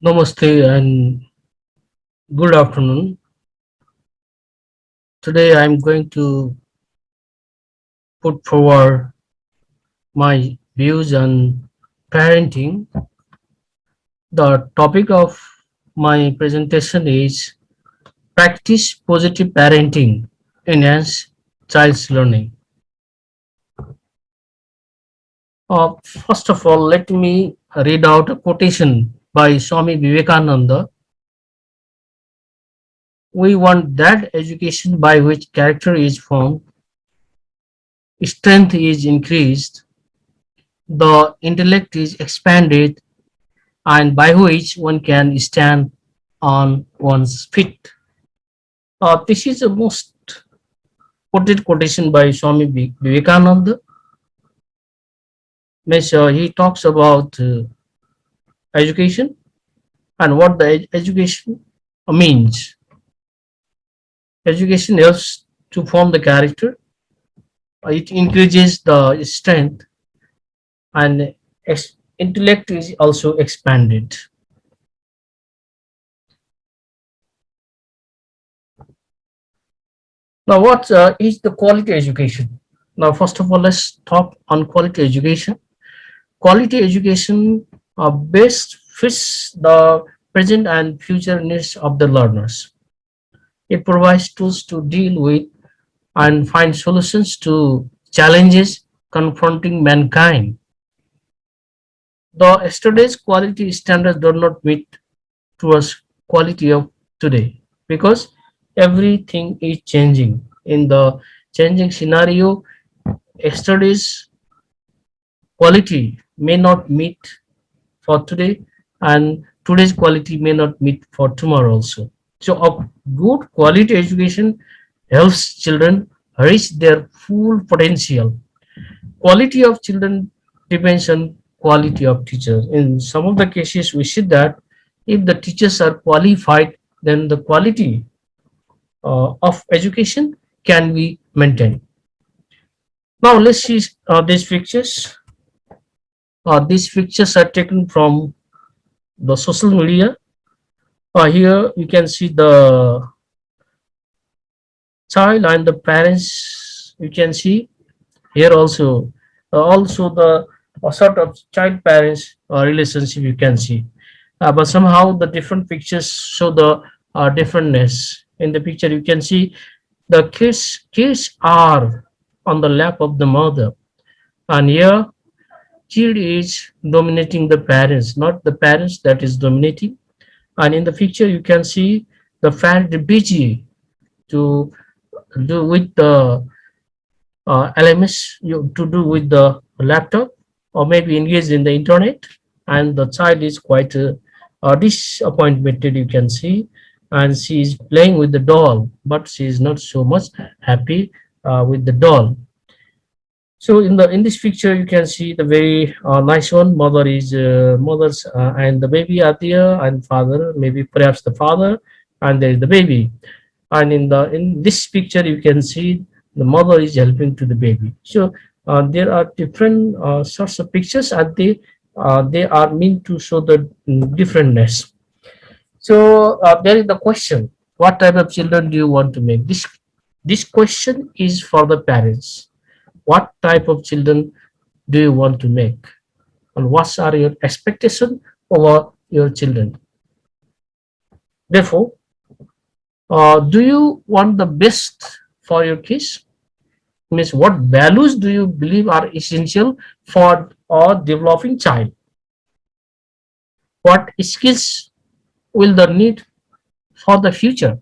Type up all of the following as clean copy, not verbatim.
Namaste and good afternoon. Today I'm going to put forward my views on parenting. The topic of my presentation is practice positive parenting, enhance child's learning. First of all, let me read out a quotation by Swami Vivekananda. We want that education by which character is formed, strength is increased, the intellect is expanded, and by which one can stand on one's feet. This is the most quoted quotation by Swami Vivekananda. He talks about education and what the education means. Education helps to form the character. It increases the strength, and intellect is also expanded. Now, what is the quality education? Now, first of all, let's talk on quality education. Quality education best fits the present and future needs of the learners. It provides tools to deal with and find solutions to challenges confronting mankind. The yesterday's quality standards do not meet towards quality of today because everything is changing. In the changing scenario, yesterday's quality may not meet for today, and today's quality may not meet for tomorrow also. So a good quality education helps children reach their full potential. Quality of children depends on quality of teachers. In some of the cases we see that if the teachers are qualified, then the quality of education can be maintained. Now let's see these pictures. These pictures are taken from the social media. Here you can see the child and the parents. You can see here also the sort of child parents relationship you can see. But somehow the different pictures show the differentness. In the picture you can see the kids are on the lap of the mother, and here kid is dominating the parents, not the parents that is dominating. And in the picture you can see the parent busy to do with the LMS, to do with the laptop, or maybe engaged in the internet, and the child is quite disappointed, you can see, and she is playing with the doll, but she is not so much happy with the doll. So in this picture you can see the very nice one. Mothers and the baby are there, and father, maybe perhaps the father, and there is the baby. And in this picture you can see the mother is helping to the baby. So there are different sorts of pictures, and they are meant to show the differentness. So there is the question: what type of children do you want to make? This question is for the parents. What type of children do you want to make, and what are your expectations over your children? Therefore, do you want the best for your kids? Means what values do you believe are essential for a developing child? What skills will they need for the future?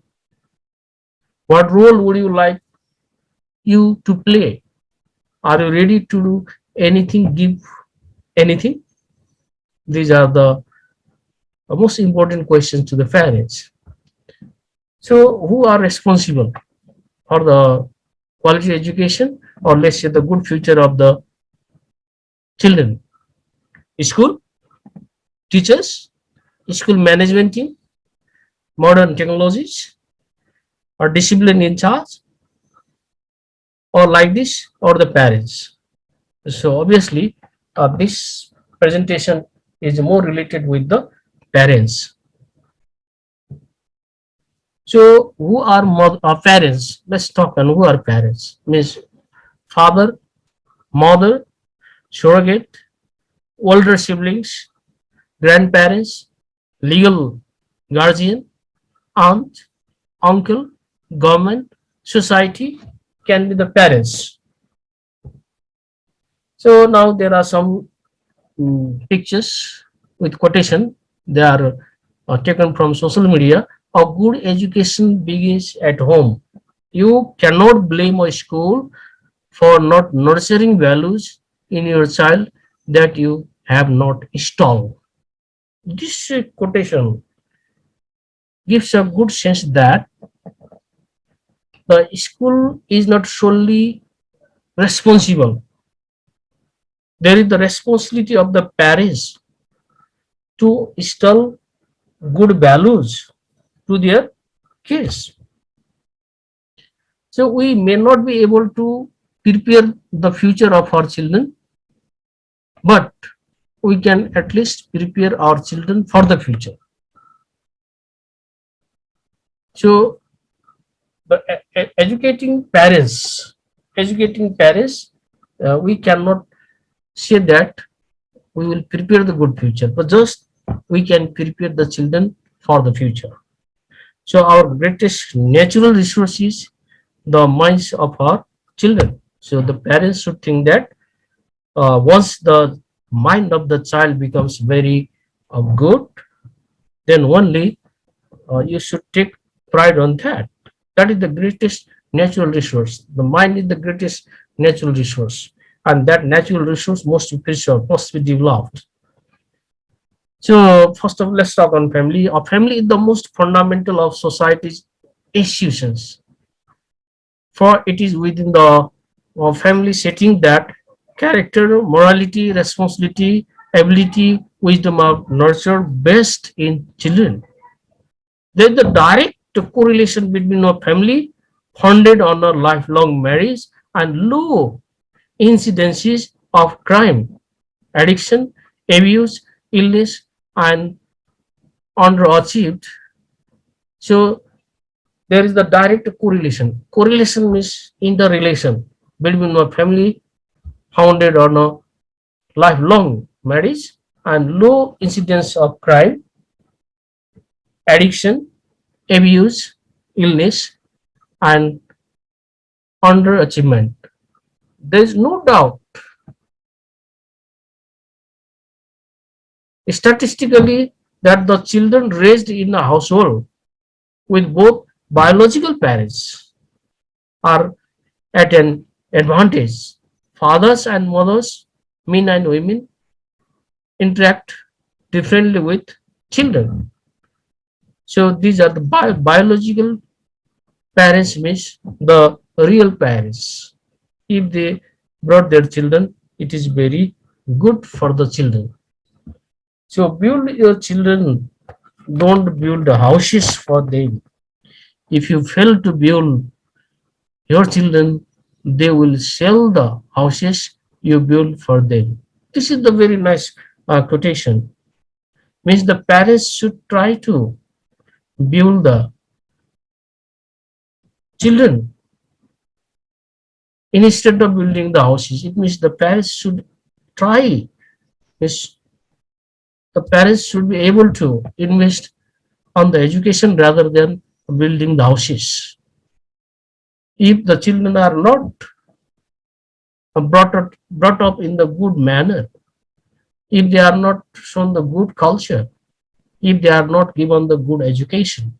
What role would you like you to play? Are you ready to do anything, give anything? These are the most important questions to the parents. So who are responsible for the quality education, or let's say the good future of the children? School, teachers, school management team, modern technologies, or discipline in charge, or like this, or the parents. So obviously this presentation is more related with the parents. So who are parents? Let's talk on who are parents. Means father, mother, surrogate, older siblings, grandparents, legal guardian, aunt, uncle, government, society can be the parents. So now there are some pictures with quotation. They are taken from social media. A good education begins at home. You cannot blame a school for not nurturing values in your child that you have not installed. This quotation gives a good sense that the school is not solely responsible. There is the responsibility of the parents to install good values to their kids. So we may not be able to prepare the future of our children, but we can at least prepare our children for the future. So the educating parents, we cannot say that we will prepare the good future, but just we can prepare the children for the future. So our greatest natural resource is the minds of our children. So the parents should think that once the mind of the child becomes very good, then only you should take pride on that. That is the greatest natural resource. The mind is the greatest natural resource, and that natural resource must be preserved, must be developed. So first of all, let's talk on family. A family is the most fundamental of society's institutions, for it is within the family setting that character, morality, responsibility, ability, wisdom are nurtured best in children. There is the direct correlation between a family founded on a lifelong marriage and low incidences of crime, addiction, abuse, illness, and underachieved. So there is the direct correlation. Correlation means interrelation between a family founded on a lifelong marriage and low incidence of crime, addiction, abuse, illness, and underachievement. There is no doubt statistically that the children raised in a household with both biological parents are at an advantage. Fathers and mothers, men and women, interact differently with children. So these are the biological parents means the real parents. If they brought their children, it is very good for the children. So build your children, don't build houses for them. If you fail to build your children, they will sell the houses you build for them. This is the very nice quotation. Means the parents should try to build the children instead of building the houses. It means the parents should try. Means the parents should be able to invest on the education rather than building the houses. If the children are not brought up in the good manner, if they are not shown the good culture, if they are not given the good education,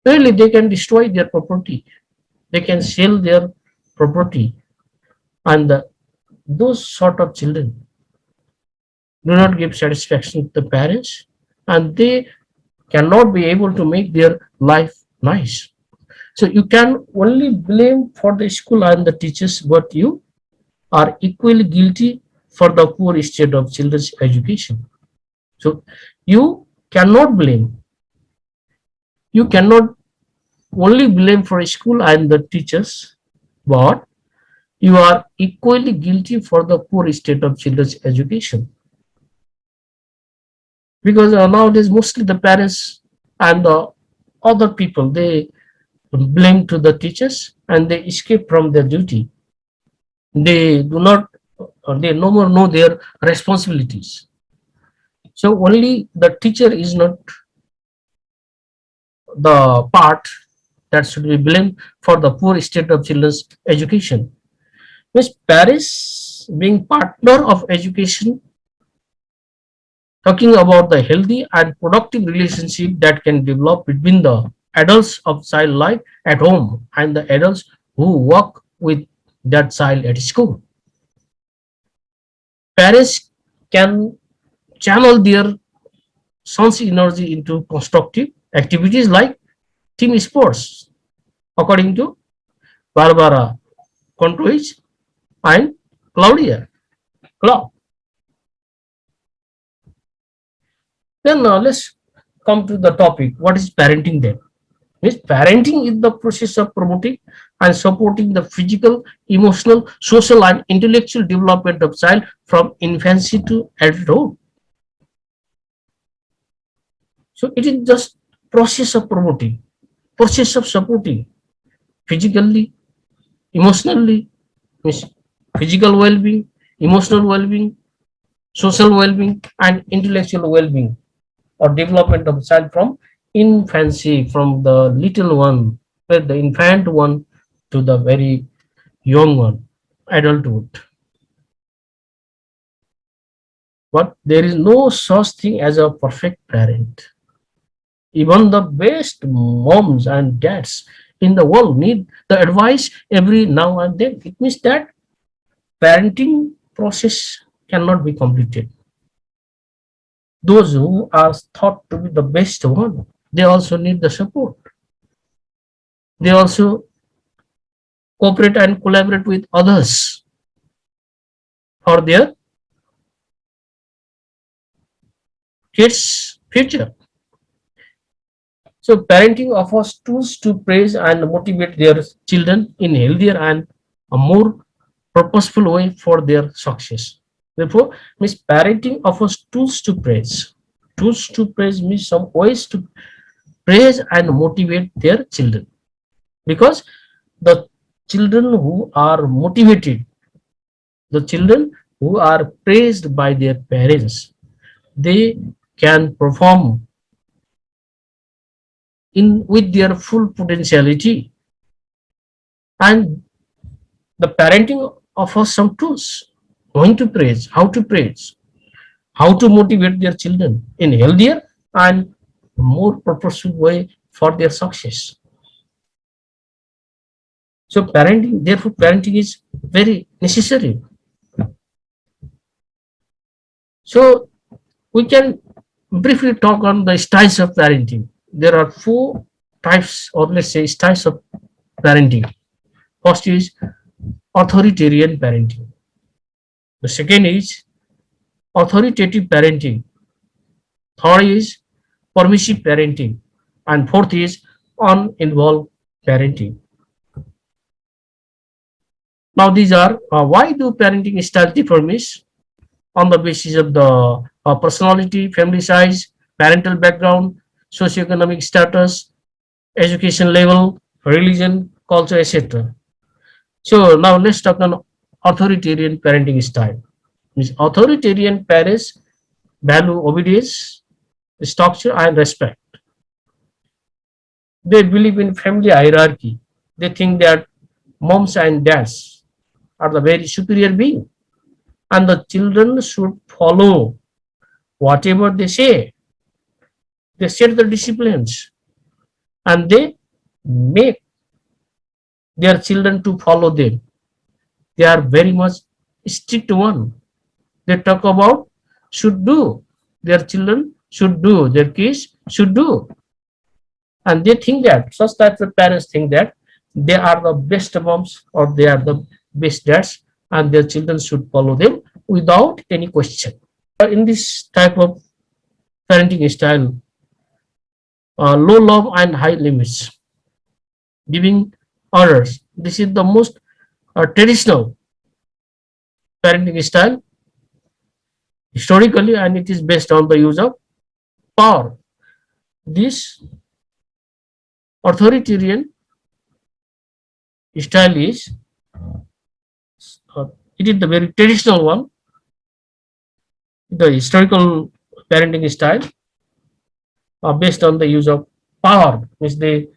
really they can destroy their property, they can sell their property, and those sort of children do not give satisfaction to the parents, and they cannot be able to make their life nice. So you can only blame for the school and the teachers, but you are equally guilty for the poor state of children's education. So you cannot blame, you cannot only blame for school and the teachers, but you are equally guilty for the poor state of children's education. Because nowadays mostly the parents and the other people. They blame to the teachers and they escape from their duty. They do not, they no more know their responsibilities. So only the teacher is not the part that should be blamed for the poor state of children's education. Means parents being partner of education, talking about the healthy and productive relationship that can develop between the adults of child life at home and the adults who work with that child at school. Parents can channel their son's energy into constructive activities like team sports, according to Barbara Contois and Claudia Clark. Then let's come to the topic. What is parenting then? Means parenting is the process of promoting and supporting the physical, emotional, social, and intellectual development of child from infancy to adulthood. So it is just process of promoting, process of supporting physically, emotionally, means physical well-being, emotional well-being, social well-being, and intellectual well-being or development of child from infancy, from the little one, the infant one, to the very young one, adulthood. But there is no such thing as a perfect parent. Even the best moms and dads in the world need the advice every now and then. It means that parenting process cannot be completed. Those who are thought to be the best one, they also need the support. They also cooperate and collaborate with others for their kids' future. So parenting offers tools to praise and motivate their children in healthier and a more purposeful way for their success. Therefore, means parenting offers tools to praise. Tools to praise means some ways to praise and motivate their children. Because the children who are motivated, the children who are praised by their parents, they can perform in with their full potentiality. And the parenting offers some tools, going to praise, how to motivate their children in healthier and more purposeful way for their success. So parenting, therefore parenting is very necessary. So we can briefly talk on the styles of parenting. There are four types, or let's say styles of parenting. First is authoritarian parenting. The second is authoritative parenting. Third is permissive parenting. And fourth is uninvolved parenting. Now, these are why do parenting style differ, miss? On the basis of the personality, family size, parental background, socioeconomic status, education level, religion, culture, etc. So now let's talk on authoritarian parenting style. Means authoritarian parents value obedience, structure, and respect. They believe in family hierarchy. They think that moms and dads are the very superior being, and the children should follow whatever they say. They set the disciplines and they make their children to follow them. They are very much strict one. They talk about should do. Their children should do. Their kids should do. And they think that such types of parents think that they are the best moms or they are the best dads and their children should follow them without any question. In this type of parenting style, low love and high limits, giving orders. This is the most traditional parenting style historically, and it is based on the use of power. This Authoritarian style is uh, it is the very traditional one, the historical parenting style based on the use of power, which the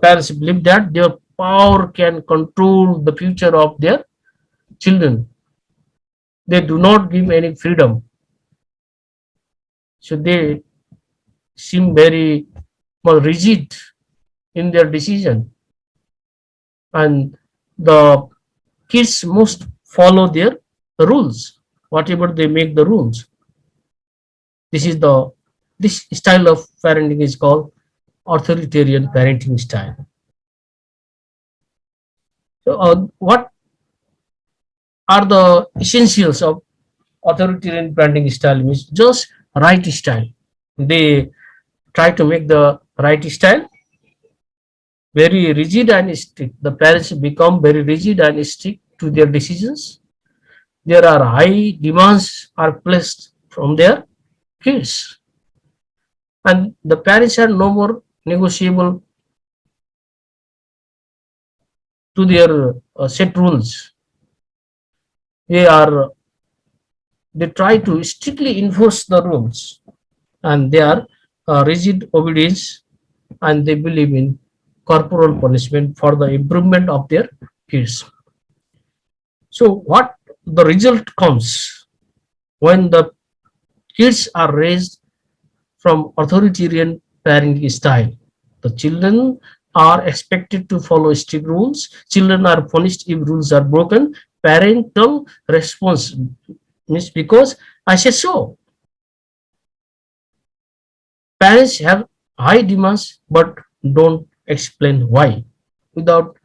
parents believe that their power can control the future of their children. They do not give any freedom, so they seem very well rigid in their decision, and the kids must follow their rules, whatever they make the rules. This is the this style of parenting is called authoritarian parenting style. So, what are the essentials of authoritarian parenting style? Means just right style. They try to make the right style very rigid and strict. The parents become very rigid and strict to their decisions. There are high demands are placed from their kids, and the parents are no more negotiable to their set rules. They are they try to strictly enforce the rules, and they are rigid obedience, and they believe in corporal punishment for the improvement of their kids. So what the result comes when the kids are raised from authoritarian parenting style? The children are expected to follow strict rules. Children are punished if rules are broken. Parental response means because I say so. Parents have high demands but don't explain why. Without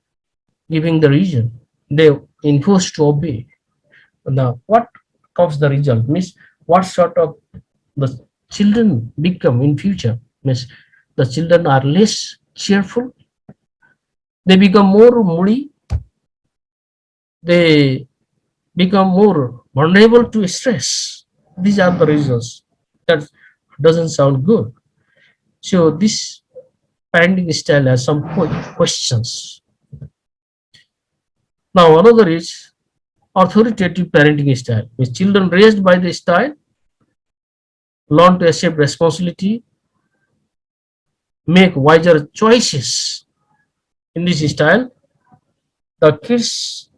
giving the reason, they enforce to obey. Now, what comes the result? Means what sort of the children become in future? Means the children are less cheerful. They become more moody. They become more vulnerable to stress. These are the results. That doesn't sound good. So this parenting style has some questions. Now another is authoritative parenting style, which children raised by the style learn to accept responsibility, make wiser choices. In this style, the kids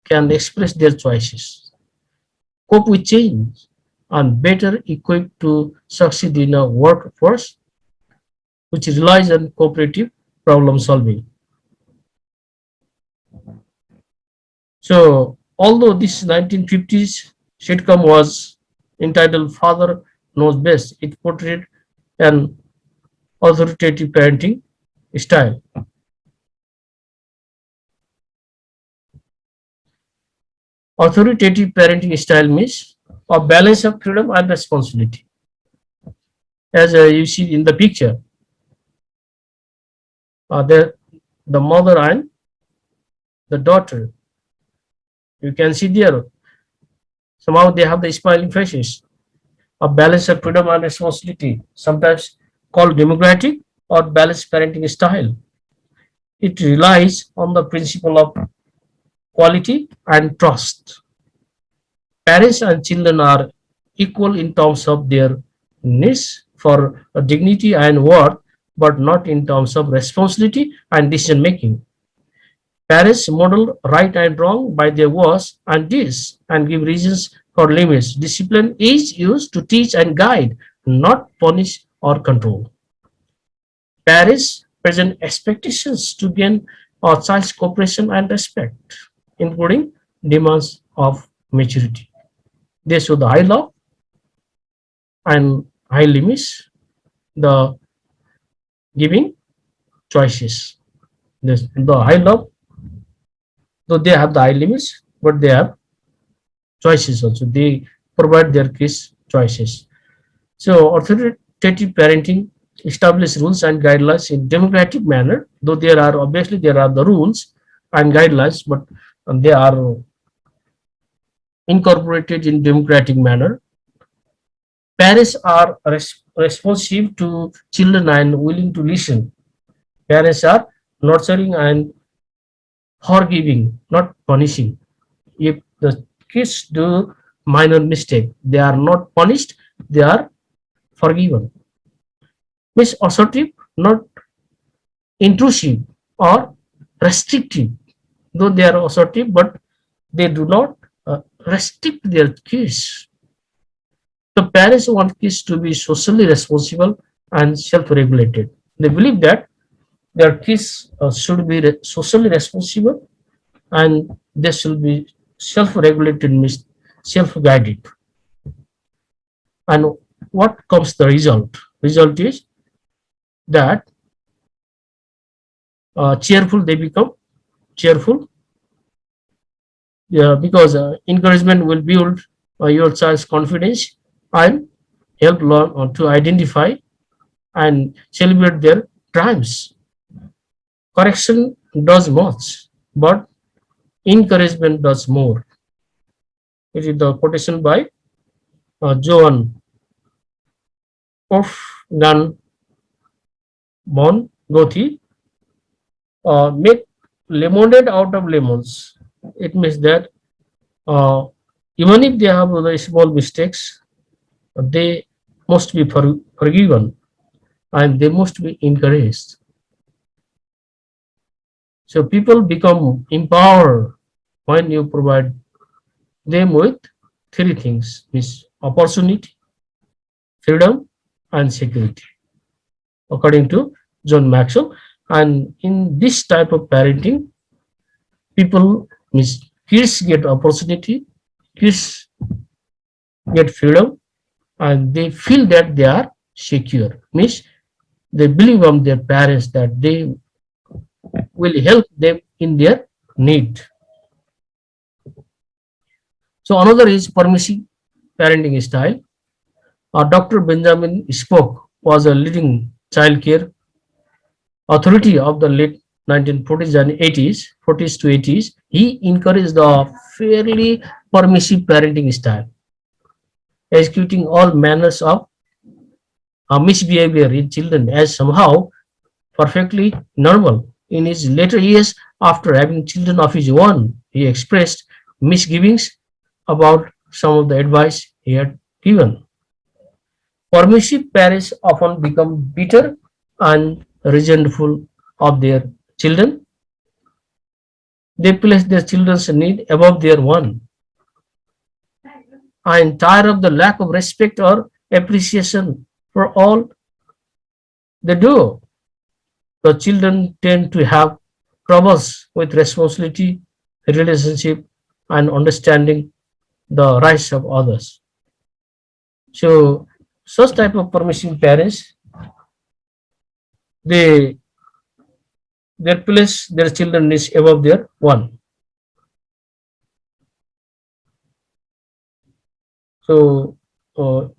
can express their choices, cope with change, and better equipped to succeed in a workforce which relies on cooperative problem solving. So, although this 1950s sitcom was entitled Father Knows Best, it portrayed an authoritative parenting style. Authoritative parenting style means a balance of freedom and responsibility. As you see in the picture, the mother and the daughter, you can see there, somehow they have the smiling faces. A balance of freedom and responsibility, sometimes called democratic or balanced parenting style. It relies on the principle of quality and trust. Parents and children are equal in terms of their needs for dignity and worth, but not in terms of responsibility and decision making. Parents model right and wrong by their words and deeds and give reasons for limits. Discipline is used to teach and guide, not punish or control. Parents present expectations to gain a child's cooperation and respect, including demands of maturity. They show the high love and high limits, the giving choices. The high love, though they have the high limits, but they have choices also. They provide their kids choices. So authoritative parenting establish rules and guidelines in democratic manner, though there are obviously there are the rules and guidelines, but they are incorporated in democratic manner. Parents are responsive to children and willing to listen. Parents are nurturing and forgiving, not punishing. If the kids do minor mistake, they are not punished, they are forgiven. Means assertive, not intrusive or restrictive. Though they are assertive, but they do not restrict their kids. The parents want kids to be socially responsible and self-regulated. They believe that their kids should be socially responsible and they should be self-regulated, means self-guided. And what comes the result? Result is that cheerful they become cheerful, yeah, because encouragement will build your child's confidence and help learn to identify and celebrate their triumphs. Correction does much, but encouragement does more. It is the quotation by Joan Wolfgang von Goethe. Make lemonade out of lemons. It means that uh, even if they have the small mistakes, they must be forgiven and they must be encouraged. So people become empowered when you provide them with three things: is opportunity, freedom, and security, according to John Maxwell. And in this type of parenting, people means kids get opportunity, kids get freedom, and they feel that they are secure. Means they believe on their parents that they will help them in their need. So another is permissive parenting style. Dr. Benjamin Spock was a leading child care authority of the late 1940s and 80s, 40s to 80s. He encouraged the fairly permissive parenting style, executing all manners of misbehavior in children as somehow perfectly normal. In his later years, after having children of his own, he expressed misgivings about some of the advice he had given. Permissive parents often become bitter and resentful of their children. They place their children's need above their own and tired of the lack of respect or appreciation for all they do. The children tend to have troubles with responsibility, relationship, and understanding the rights of others. So, such type of permissive parents, they place their children is above their one. So, uh,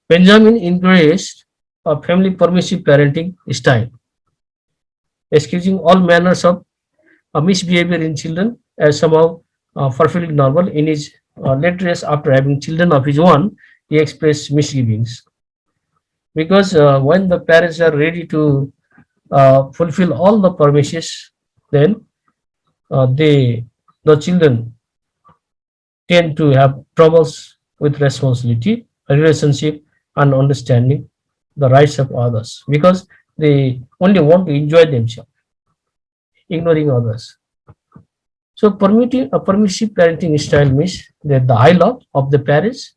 Benjamin encouraged a family permissive parenting style, excusing all manners of misbehavior in children as somehow perfectly normal. In his later years, after having children of his own, he expressed misgivings because when the parents are ready to fulfill all the promises, then they the children tend to have troubles with responsibility, relationship, and understanding the rights of others because they only want to enjoy themselves, ignoring others. So permitting a permissive parenting style means that the high love of the parents,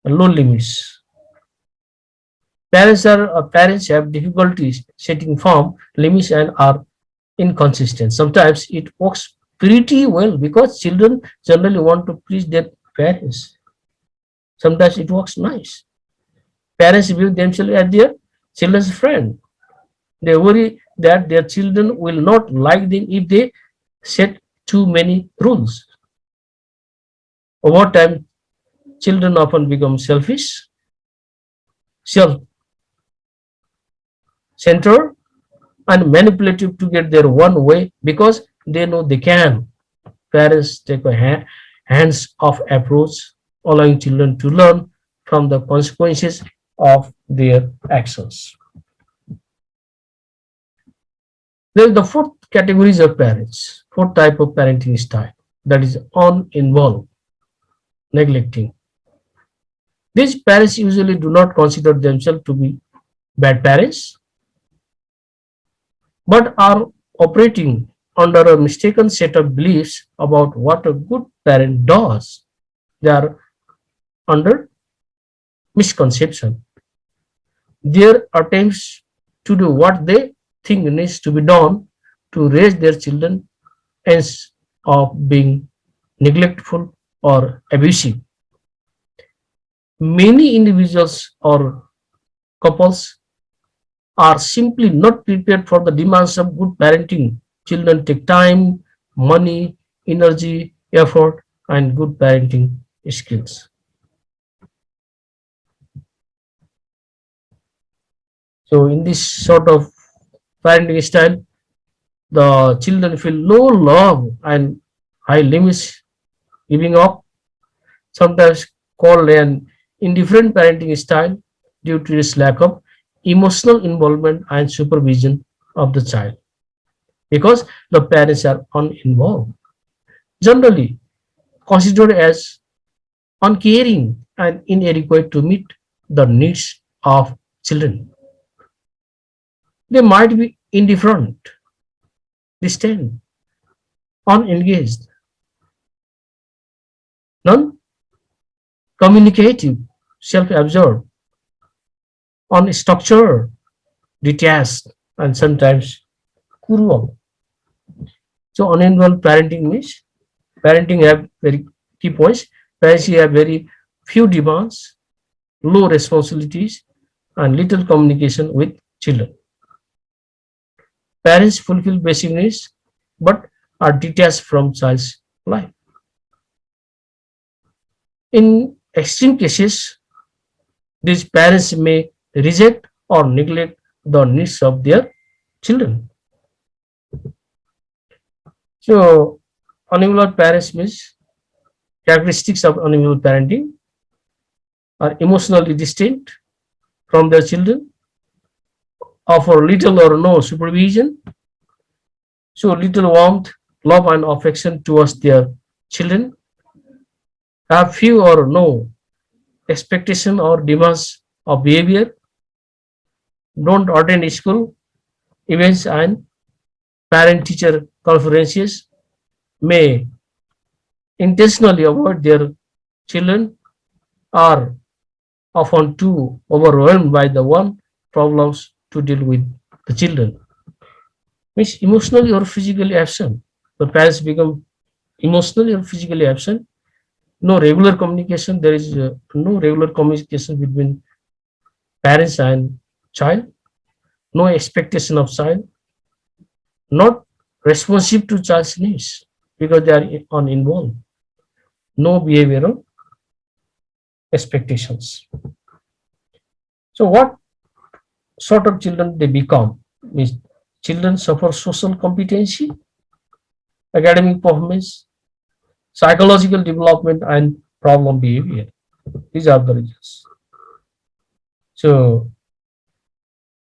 low limits. Parents have difficulties setting firm limits and are inconsistent. Sometimes it works pretty well because children generally want to please their parents. Sometimes it works nice. Parents view themselves as their children's friend. They worry that their children will not like them if they set too many rules. Over time, children often become selfish, self centered, and manipulative to get their one way because they know they can. Parents take a hands off approach, allowing children to learn from the consequences of their actions. Then the fourth categories of parents, fourth type of parenting style, that is uninvolved neglecting. These parents usually do not consider themselves to be bad parents, but are operating under a mistaken set of beliefs about what a good parent does. They are under misconception. Their attempts to do what they think needs to be done to raise their children ends of being neglectful or abusive. Many individuals or couples are simply not prepared for the demands of good parenting. Children take time, money, energy, effort, and good parenting skills. So, in this sort of parenting style, the children feel low love and high limits, giving up, sometimes called an indifferent parenting style due to its lack of emotional involvement and supervision of the child because the parents are uninvolved. Generally considered as uncaring and inadequate to meet the needs of children. They might be indifferent, distant, unengaged, non communicative, self absorbed, unstructured, detached, and sometimes cruel. So, uninvolved parenting means parenting have very key points. Parents have very few demands, low responsibilities, and little communication with children. Parents fulfill basic needs but are detached from child's life. In extreme cases, these parents may reject or neglect the needs of their children. So, uninvolved parents means characteristics of uninvolved parenting are emotionally distant from their children, offer little or no supervision, show little warmth, love, and affection towards their children, have few or no expectation or demands of behavior, don't attend school events and parent teacher conferences, may intentionally avoid their children, are often too overwhelmed by the one problems to deal with the children. Means emotionally or physically absent. The parents become emotionally or physically absent. No regular communication. There is no regular communication between parents and child. No expectation of child. Not responsive to child's needs because they are uninvolved. No behavioral expectations. So what sort of children they become? Means children suffer social competency, academic performance, psychological development, and problem behavior. These are the results. So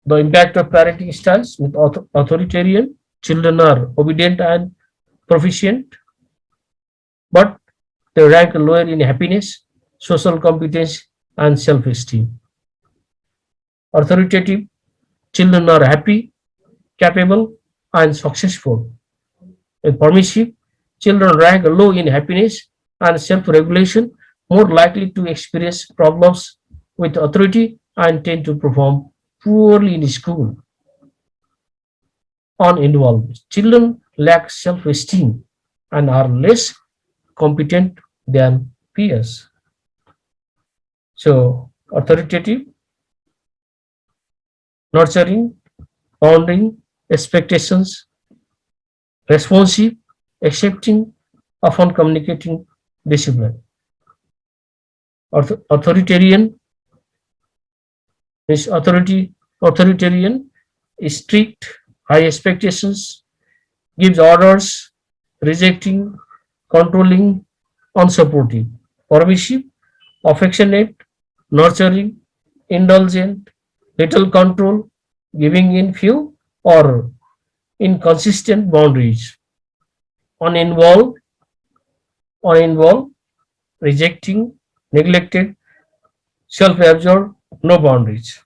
the impact of parenting styles with authoritarian children are obedient and proficient, but they rank lower in happiness, social competence, and self-esteem. Authoritative children are happy, capable, and successful. In permissive, children rank low in happiness and self-regulation, more likely to experience problems with authority and tend to perform poorly in school. Uninvolved children lack self-esteem and are less competent than peers. So, authoritative, nurturing, bounding, expectations, responsive, accepting, often communicating, discipline. Authoritarian is authoritarian, is strict, high expectations, gives orders, rejecting, controlling, unsupportive. Permissive, affectionate, nurturing, indulgent, little control, giving in few, or inconsistent boundaries, uninvolved, uninvolved, rejecting, neglected, self-absorbed, no boundaries.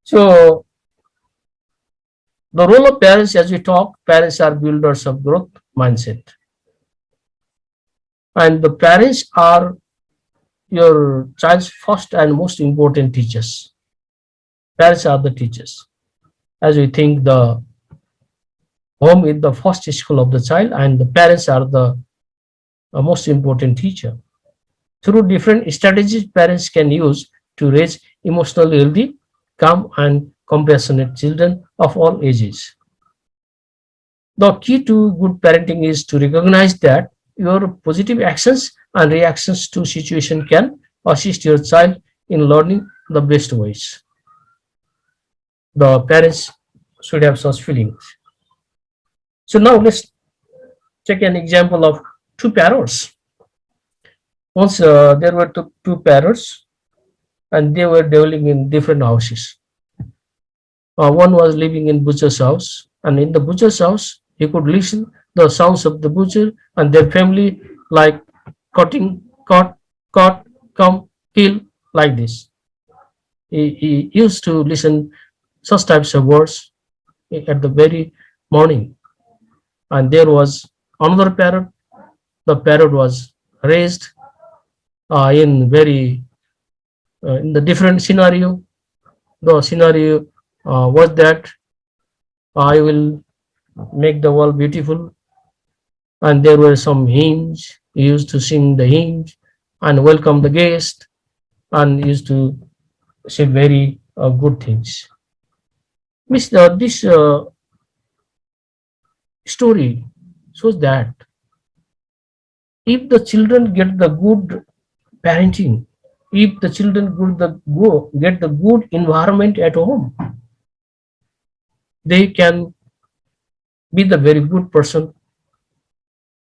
So the role of parents, as we talk, parents are builders of growth mindset, and the parents are your child's first and most important teachers. Parents are the teachers. As we think, the home is the first school of the child, and the parents are the most important teacher. Through different strategies parents can use to raise emotionally healthy, calm, and compassionate children of all ages. The key to good parenting is to recognize that your positive actions and reactions to situation can assist your child in learning the best ways. The parents should have such feelings. So now let's take an example of two parrots. Once there were two parrots and they were dwelling in different houses. One was living in butcher's house, and in the butcher's house, he could listen the sounds of the butcher and their family, like cutting, cut, come, kill, like this. He used to listen such types of words at the very morning. And there was another parrot. The parrot was raised in very in the different scenario. The scenario was that I will make the world beautiful, and there were some hymns. He used to sing the hymns and welcome the guest, and used to say very good things. Miss this story shows that if the children get the good parenting, if the children get the good environment at home, they can be the very good person.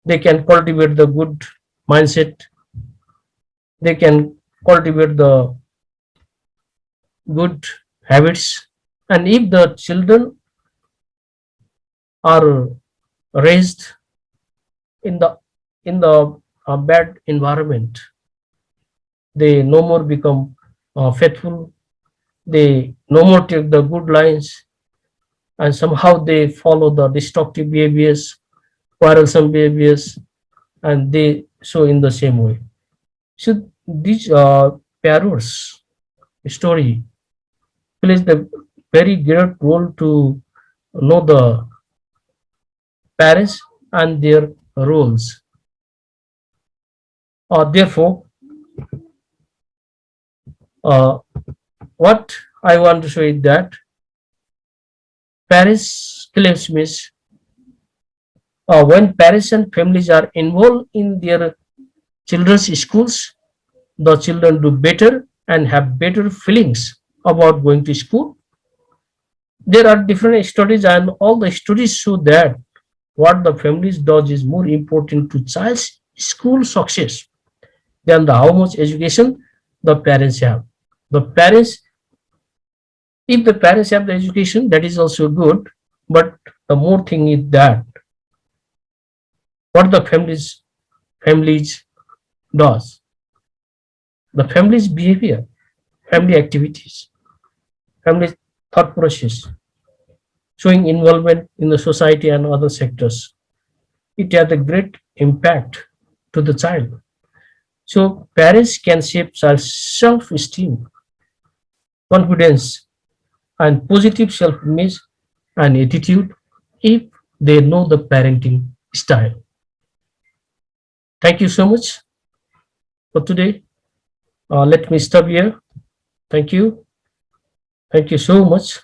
They can cultivate the good mindset. They can cultivate the good habits. And if the children are raised in the bad environment, they no more become faithful. They no more take the good lines, and somehow they follow the destructive behaviors, quarrelsome behaviors, and they show in the same way. So these parents story plays the very great role to know the parents and their roles. Therefore, uh, what I want to show is that parents claims means when parents and families are involved in their children's schools, the children do better and have better feelings about going to school. There are different studies, and all the studies show that what the families does is more important to child's school success than the how much education the parents have. The parents, if the parents have the education, that is also good, but the more thing is that what the families does, the family's behavior, family activities, family thought process, showing involvement in the society and other sectors. It has a great impact to the child. So parents can shape child's self-esteem, confidence, and positive self-image and attitude if they know the parenting style. Thank you so much for today. Let me stop here. Thank you. Thank you so much.